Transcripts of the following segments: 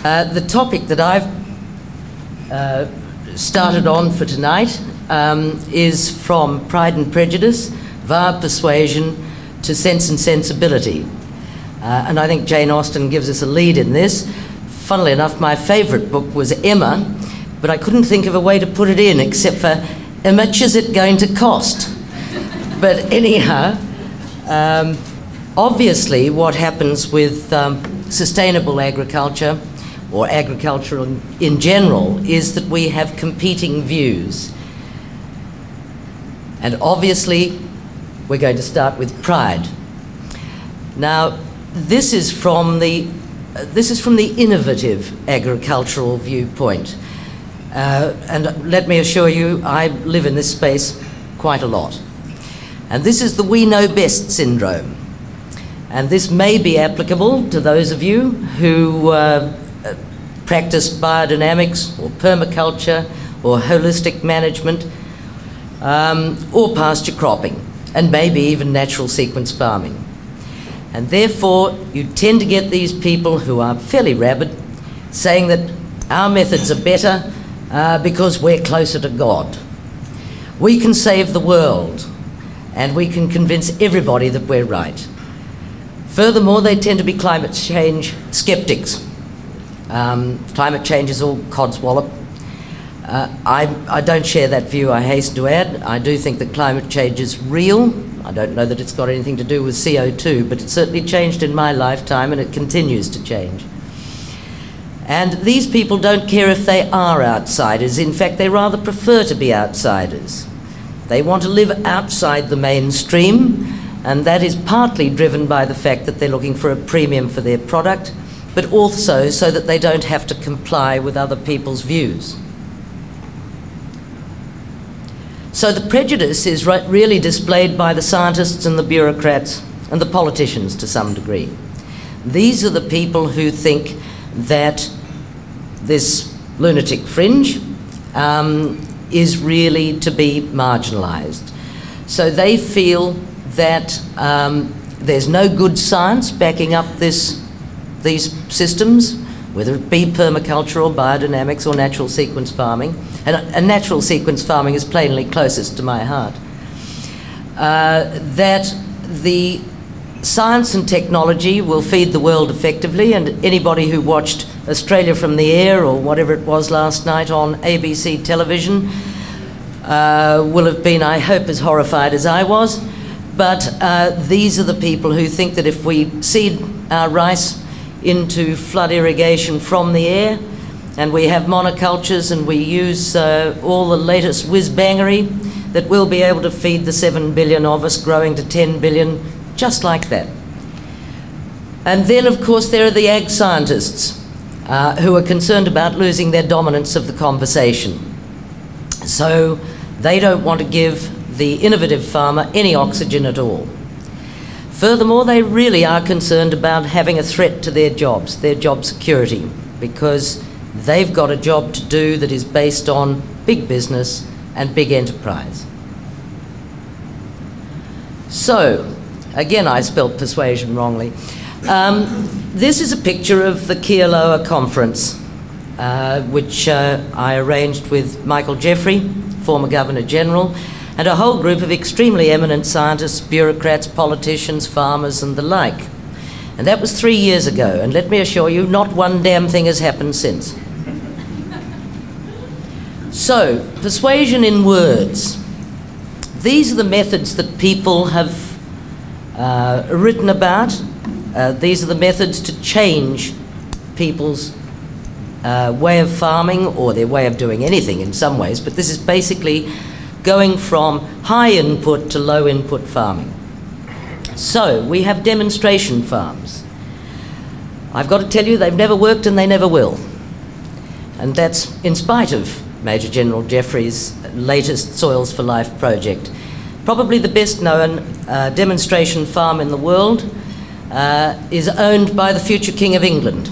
The topic that I've started on for tonight is from Pride and Prejudice, via persuasion to Sense and Sensibility. And I think Jane Austen gives us a lead in this. Funnily enough, my favourite book was Emma, but I couldn't think of a way to put it in except for how much is it going to cost? But anyhow, obviously what happens with sustainable agriculture, or agriculture in general, is that we have competing views. And obviously we're going to start with pride. Now, this is from the innovative agricultural viewpoint. And let me assure you, I live in this space quite a lot. And this is the we know best syndrome. And this may be applicable to those of you who practice biodynamics or permaculture or holistic management or pasture cropping, and maybe even natural sequence farming. And therefore, you tend to get these people who are fairly rabid saying that our methods are better because we're closer to God. We can save the world, and we can convince everybody that we're right. Furthermore, they tend to be climate change skeptics. Climate change is all codswallop. I don't share that view, I hasten to add. I do think that climate change is real. I don't know that it's got anything to do with CO2, but it certainly changed in my lifetime, and it continues to change. And these people don't care if they are outsiders. In fact, they rather prefer to be outsiders. They want to live outside the mainstream, and that is partly driven by the fact that they're looking for a premium for their product, but also so that they don't have to comply with other people's views. So the prejudice is really displayed by the scientists and the bureaucrats and the politicians to some degree. These are the people who think that this lunatic fringe is really to be marginalised. So they feel that there's no good science backing up these systems, whether it be permaculture or biodynamics or natural sequence farming. And natural sequence farming is plainly closest to my heart. That the science and technology will feed the world effectively, and anybody who watched Australia from the Air or whatever it was last night on ABC television will have been, I hope, as horrified as I was. But these are the people who think that if we seed our rice into flood irrigation from the air, and we have monocultures, and we use all the latest whiz-bangery, that we'll be able to feed the 7 billion of us growing to 10 billion, just like that. And then, of course, there are the ag scientists who are concerned about losing their dominance of the conversation. So they don't want to give the innovative farmer any oxygen at all. Furthermore, they really are concerned about having a threat to their job security, because they've got a job to do that is based on big business and big enterprise. So, again, I spelled persuasion wrongly. This is a picture of the Kealoha conference, which I arranged with Michael Jeffrey, former Governor General, and a whole group of extremely eminent scientists, bureaucrats, politicians, farmers, and the like. And that was 3 years ago, and let me assure you, not one damn thing has happened since. So, persuasion in words. These are the methods that people have written about. These are the methods to change people's way of farming, or their way of doing anything in some ways, but this is basically going from high input to low input farming. So, we have demonstration farms. I've got to tell you, they've never worked and they never will. And that's in spite of Major General Jeffrey's latest Soils for Life project. Probably the best known demonstration farm in the world is owned by the future King of England.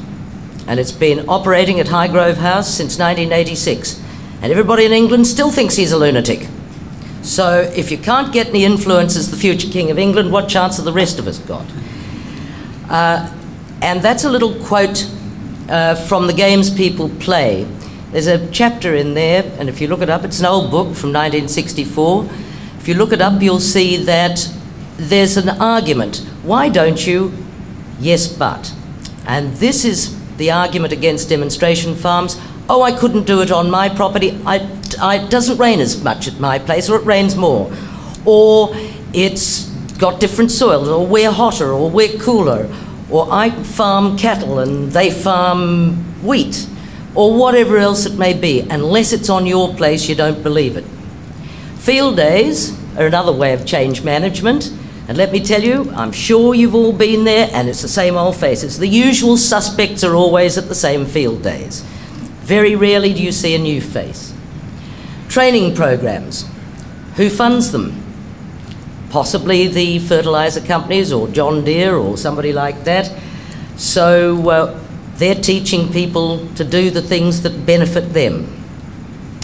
And it's been operating at Highgrove House since 1986. And everybody in England still thinks he's a lunatic. So if you can't get any influence as the future King of England, what chance have the rest of us got? And that's a little quote from the games people play. There's a chapter in there, and if you look it up, it's an old book from 1964. If you look it up, you'll see that there's an argument. Why don't you? Yes, but. And this is the argument against demonstration farms. Oh, I couldn't do it on my property. It doesn't rain as much at my place, or it rains more. Or it's got different soils, or we're hotter, or we're cooler. Or I farm cattle and they farm wheat, or whatever else it may be. Unless it's on your place, you don't believe it. Field days are another way of change management. And let me tell you, I'm sure you've all been there, and it's the same old faces. The usual suspects are always at the same field days. Very rarely do you see a new face. Training programs. Who funds them? Possibly the fertiliser companies, or John Deere, or somebody like that. So they're teaching people to do the things that benefit them.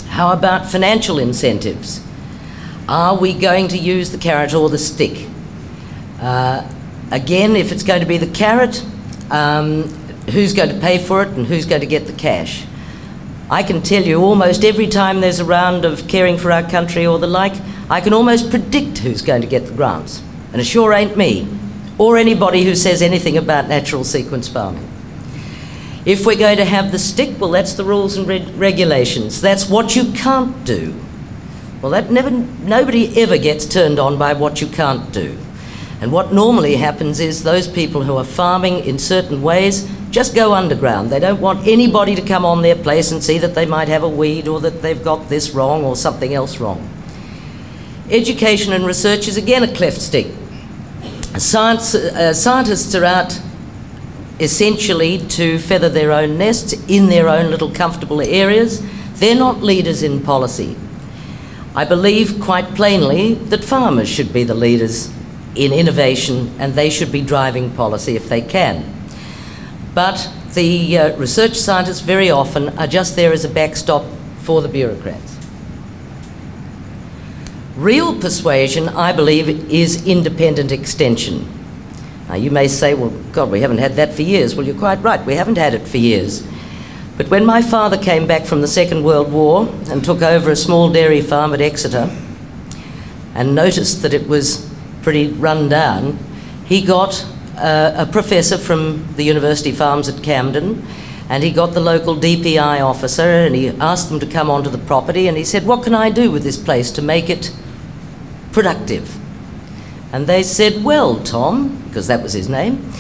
How about financial incentives? Are we going to use the carrot or the stick? Again, if it's going to be the carrot, who's going to pay for it and who's going to get the cash? I can tell you almost every time there's a round of caring for our country or the like, I can almost predict who's going to get the grants. And it sure ain't me, or anybody who says anything about natural sequence farming. If we're going to have the stick, well, that's the rules and regulations. That's what you can't do. Well, nobody ever gets turned on by what you can't do. And what normally happens is those people who are farming in certain ways just go underground. They don't want anybody to come on their place and see that they might have a weed, or that they've got this wrong or something else wrong. Education and research is again a cleft stick. Scientists are out essentially to feather their own nests in their own little comfortable areas. They're not leaders in policy. I believe quite plainly that farmers should be the leaders in innovation, and they should be driving policy if they can. But the research scientists very often are just there as a backstop for the bureaucrats. Real persuasion, I believe, is independent extension. Now you may say, well, God, we haven't had that for years. Well, you're quite right, we haven't had it for years. But when my father came back from the Second World War and took over a small dairy farm at Exeter and noticed that it was pretty run down, he got a professor from the university farms at Camden, and he got the local DPI officer, and he asked them to come onto the property, and he said, what can I do with this place to make it productive? And they said, well, Tom, because that was his name,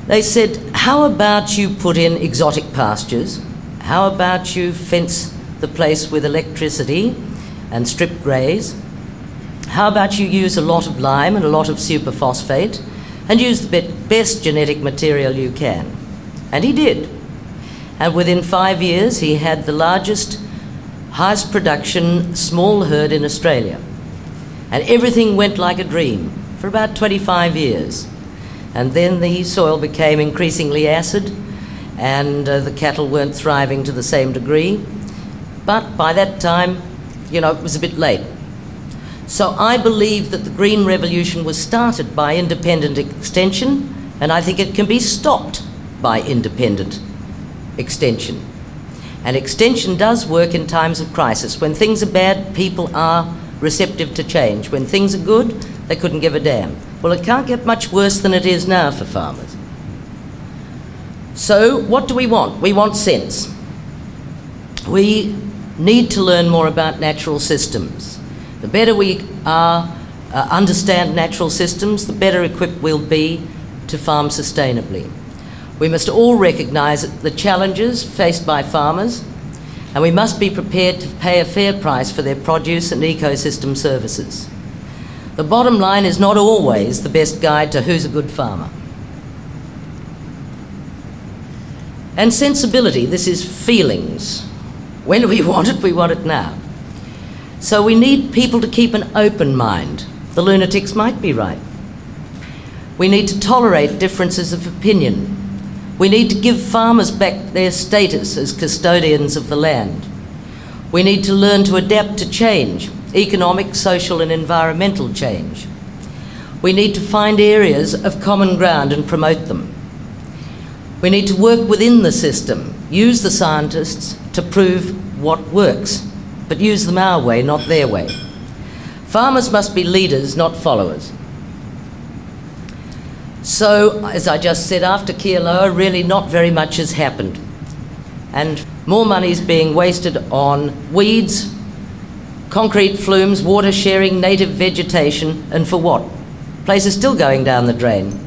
they said, how about you put in exotic pastures? How about you fence the place with electricity and strip graze? How about you use a lot of lime and a lot of superphosphate and use the best genetic material you can? And he did. And within 5 years, he had the largest, highest production small herd in Australia. And everything went like a dream for about 25 years. And then the soil became increasingly acid, and the cattle weren't thriving to the same degree. But by that time, you know, it was a bit late. So I believe that the Green Revolution was started by independent extension, and I think it can be stopped by independent extension. And extension does work in times of crisis. When things are bad, people are receptive to change. When things are good, they couldn't give a damn. Well, it can't get much worse than it is now for farmers. So what do we want? We want sense. We need to learn more about natural systems. The better we understand natural systems, the better equipped we'll be to farm sustainably. We must all recognise the challenges faced by farmers, and we must be prepared to pay a fair price for their produce and ecosystem services. The bottom line is not always the best guide to who's a good farmer. And sensibility, this is feelings. When we want it now. So we need people to keep an open mind. The lunatics might be right. We need to tolerate differences of opinion. We need to give farmers back their status as custodians of the land. We need to learn to adapt to change, economic, social and environmental change. We need to find areas of common ground and promote them. We need to work within the system, use the scientists to prove what works, but use them our way, not their way. Farmers must be leaders, not followers. So, as I just said, after Kealoha, really not very much has happened. And more money is being wasted on weeds, concrete flumes, water sharing, native vegetation, and for what? Places still going down the drain,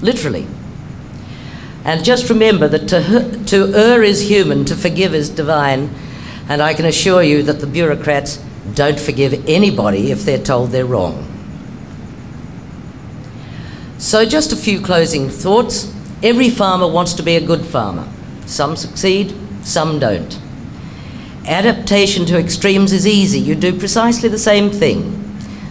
literally. And just remember that to err is human, to forgive is divine, and I can assure you that the bureaucrats don't forgive anybody if they're told they're wrong. So just a few closing thoughts. Every farmer wants to be a good farmer. Some succeed, some don't. Adaptation to extremes is easy. You do precisely the same thing.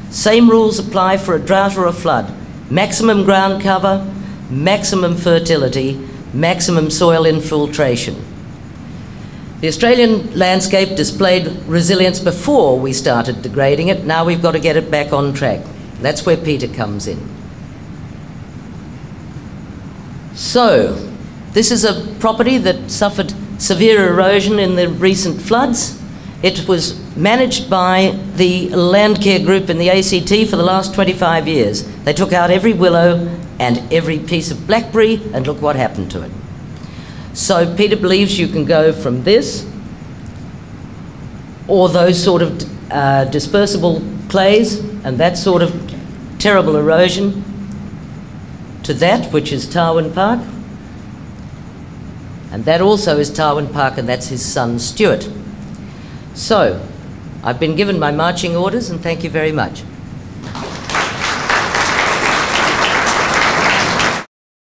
Same rules apply for a drought or a flood. Maximum ground cover, maximum fertility, maximum soil infiltration. The Australian landscape displayed resilience before we started degrading it. Now we've got to get it back on track. That's where Peter comes in. So, this is a property that suffered severe erosion in the recent floods. It was managed by the land care group in the ACT for the last 25 years. They took out every willow and every piece of blackberry, and look what happened to it. So Peter believes you can go from this, or those sort of dispersible clays, and that sort of terrible erosion, to that, which is Tarwin Park. And that also is Tarwin Park, and that's his son, Stuart. So, I've been given my marching orders, and thank you very much.